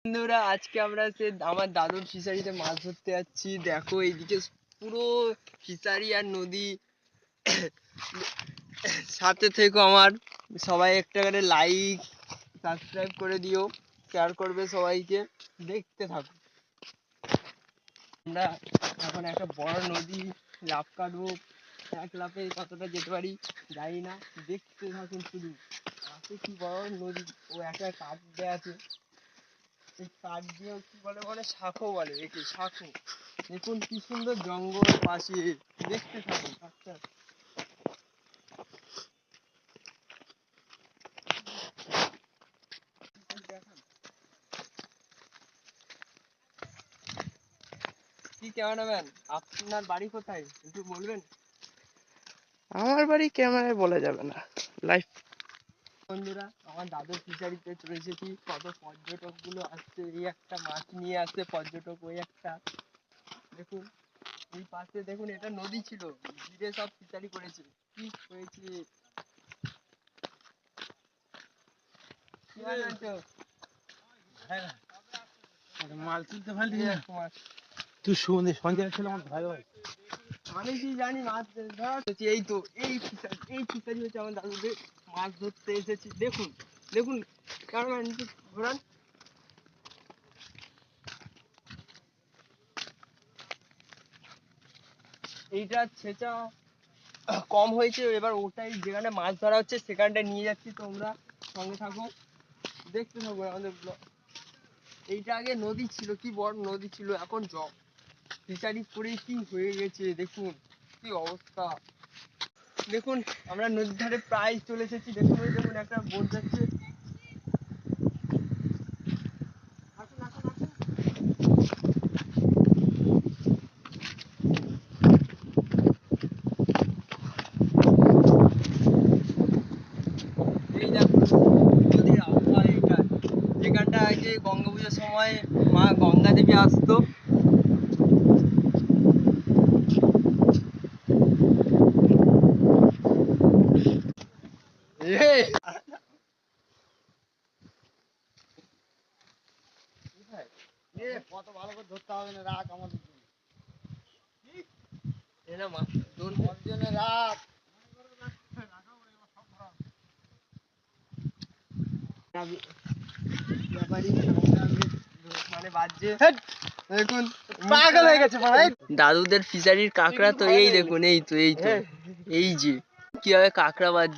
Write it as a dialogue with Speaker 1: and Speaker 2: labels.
Speaker 1: বন্ধুরা আজকে আমরা আমার দাদুর ফিশারিতে মাছ ধরতে যাচ্ছি। দেখো এইদিকে পুরো ফিশারি আর নদী। সাথে থেকো আমার, সবাই একটা করে লাইক সাবস্ক্রাইব করে দিও, শেয়ার করবে সবাইকে। দেখতে থাকো। আমরা এখন একটা বড় নদী লাফ কাটবো, এক লাফে কতটা যেতে পারি জানি না, দেখতে থাকুন শুধু। আছে কি বড় নদী, ও একটা কাঠ দেওয়া আছে, এই কাঠ দিয়ে কি বলে বলে শাঁখো বলে, একে শাঁখো। দেখুন কি সুন্দর জঙ্গল পাশে, দেখতে থাকুন। আচ্ছা কি ক্যামেরাম্যান, আপনার বাড়ি কোথায় একটু বলবেন?
Speaker 2: আমার বাড়ি ক্যামেরায় বলা যাবে না, লাইভ।
Speaker 1: বন্ধুরা আমার দাদুর ফিশারিতে চলে এসেছি, কত পর্যটক গুলো আসছে, এই একটা মাছ নিয়ে আসছে পর্যটক, ওই একটা দেখুন। এই পাশে দেখুন, এটা নদী ছিল, ঘিরে সব ফিশারি করেছে। কি হয়েছে
Speaker 2: মাল তুলতে পারলি না তুই, সন্ধ্যা ছিল আমার ভাই ভাই।
Speaker 1: আমি কি জানি মাছ ধরা হচ্ছে। এই তো এই ফিশারি হচ্ছে আমার দাদুদের, মাছ ধরতে এসেছি। দেখুন দেখুন কারণ ঘোরান। এইটা ছেঁচা কম হয়েছে, এবার ওটাই যেখানে মাছ ধরা হচ্ছে সেখানটা নিয়ে যাচ্ছি, তোমরা সঙ্গে থাকো, দেখতে থাকো আমাদের ব্লগ। এইটা আগে নদী ছিল, কি বড় নদী ছিল, এখন জল ফিশারি করে কি হয়ে গেছে দেখুন, কি অবস্থা। দেখুন আমরা নদীর ধারে প্রায় চলে এসেছি। দেখুন ওই দেখুন একটা বোট যাচ্ছে। আসুন আসুন আসুন। এই দেখুন নদীর আবহাওয়া এইটা, যেখানটা আগে গঙ্গা পুজোর সময় মা গঙ্গা দেবী আসতো।
Speaker 2: কত ভালো করে ধরতে হবে না, রাখ আমাদের জন্য রাখ।
Speaker 1: মানে বাজছে দেখুন, পাগল হয়ে গেছে দাদুদের ফিশারির কাঁকড়া তো এই দেখুন, এই তো এই যে কিভাবে কাঁকড়া বাজছে।